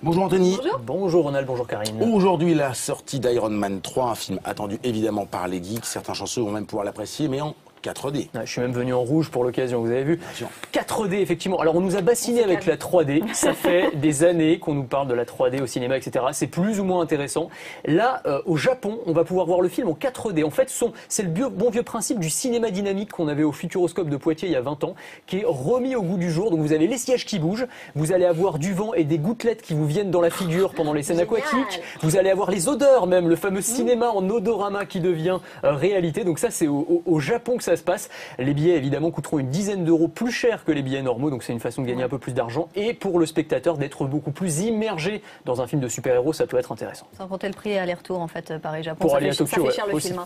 Bonjour Anthony. Bonjour. Bonjour Ronald, bonjour Karine. Aujourd'hui, la sortie d'Iron Man 3, un film attendu évidemment par les geeks. Certains chanceux vont même pouvoir l'apprécier, mais en 4D. Je suis même venu en rouge pour l'occasion, vous avez vu. 4D, effectivement. Alors on nous a bassiné avec la 3D. Ça fait des années qu'on nous parle de la 3D au cinéma, etc. C'est plus ou moins intéressant. Là, au Japon, on va pouvoir voir le film en 4D. En fait, c'est le bon vieux principe du cinéma dynamique qu'on avait au Futuroscope de Poitiers il y a 20 ans, qui est remis au goût du jour. Donc vous avez les sièges qui bougent, vous allez avoir du vent et des gouttelettes qui vous viennent dans la figure pendant les scènes aquatiques. Vous allez avoir les odeurs même, le fameux cinéma en odorama qui devient réalité. Donc ça, c'est au Japon que ça se passe. Les billets évidemment coûteront une dizaine d'euros plus cher que les billets normaux, donc c'est une façon de gagner un peu plus d'argent et pour le spectateur d'être beaucoup plus immergé dans un film de super-héros, ça peut être intéressant. Sans compter le prix aller-retour en fait Paris-Japon, pour ça aller fait, à Tokyo, ça fait cher le aussi. film.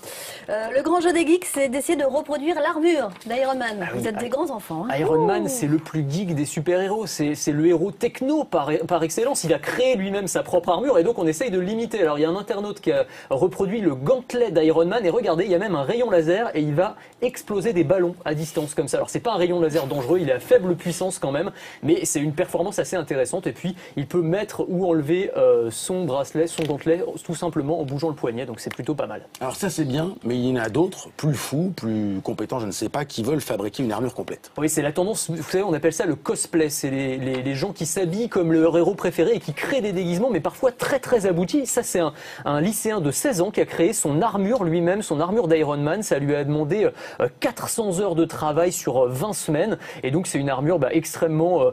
Le grand jeu des geeks, c'est d'essayer de reproduire l'armure d'Iron Man. Vous êtes des grands enfants. Hein. Iron Man, c'est le plus geek des super-héros, c'est le héros techno par excellence. Il a créé lui-même sa propre armure et donc on essaye de l'imiter. Alors il y a un internaute qui a reproduit le gantelet d'Iron Man et regardez, il y a même un rayon laser et il va exploser des ballons à distance comme ça. Alors c'est pas un rayon laser dangereux, il est à faible puissance quand même, mais c'est une performance assez intéressante et puis il peut mettre ou enlever son bracelet, son gantelet tout simplement en bougeant le poignet, donc c'est plutôt pas mal. Alors ça c'est bien, mais il y en a d'autres, plus fous, plus compétents, je ne sais pas, qui veulent fabriquer une armure complète. Oui, c'est la tendance, vous savez, on appelle ça le cosplay, c'est les gens qui s'habillent comme leur héros préféré et qui créent des déguisements, mais parfois très très aboutis. Ça c'est un lycéen de 16 ans qui a créé son armure lui-même, son armure d'Iron Man, ça lui a demandé 400 heures de travail sur 20 semaines et donc c'est une armure extrêmement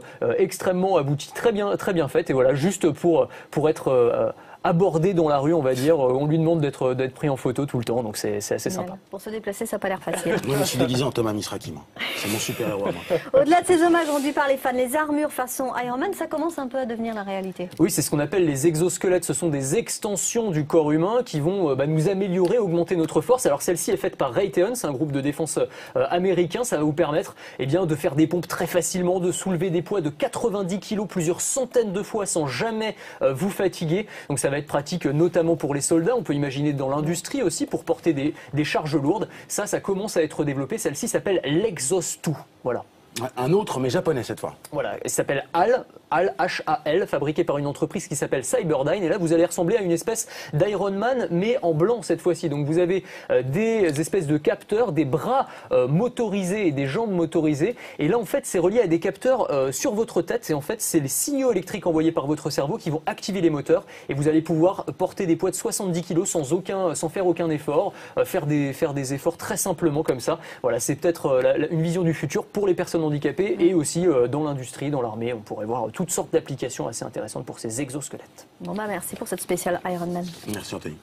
aboutie, très bien faite et voilà, juste pour être abordé dans la rue, on va dire, on lui demande d'être pris en photo tout le temps, donc c'est assez sympa. Pour se déplacer, ça n'a pas l'air facile. Moi je me suis déguisé en Thomas Misraki, moi. C'est mon super héros. Au-delà de ces hommages rendus par les fans, les armures façon Iron Man, ça commence un peu à devenir la réalité. Oui, c'est ce qu'on appelle les exosquelettes. Ce sont des extensions du corps humain qui vont nous améliorer, augmenter notre force. Alors celle-ci est faite par Raytheon, c'est un groupe de défense américain. Ça va vous permettre de faire des pompes très facilement, de soulever des poids de 90 kg plusieurs centaines de fois sans jamais vous fatiguer. Donc ça va être pratique notamment pour les soldats. On peut imaginer dans l'industrie aussi pour porter des charges lourdes. Ça commence à être développé. Celle-ci s'appelle l'Exos 2. Voilà. Un autre, mais japonais cette fois. Voilà, il s'appelle HAL, H-A-L, fabriqué par une entreprise qui s'appelle Cyberdyne. Et là, vous allez ressembler à une espèce d'Iron Man, mais en blanc cette fois-ci. Donc vous avez des espèces de capteurs, des bras motorisés et des jambes motorisées. Et là, en fait, c'est relié à des capteurs sur votre tête. Et en fait, c'est les signaux électriques envoyés par votre cerveau qui vont activer les moteurs. Et vous allez pouvoir porter des poids de 70 kg sans faire aucun effort, faire des efforts très simplement comme ça. Voilà, c'est peut-être une vision du futur pour les personnes handicapées et aussi dans l'industrie, dans l'armée. On pourrait voir toutes sortes d'applications assez intéressantes pour ces exosquelettes. Bon merci pour cette spéciale Iron Man. Merci Anthony.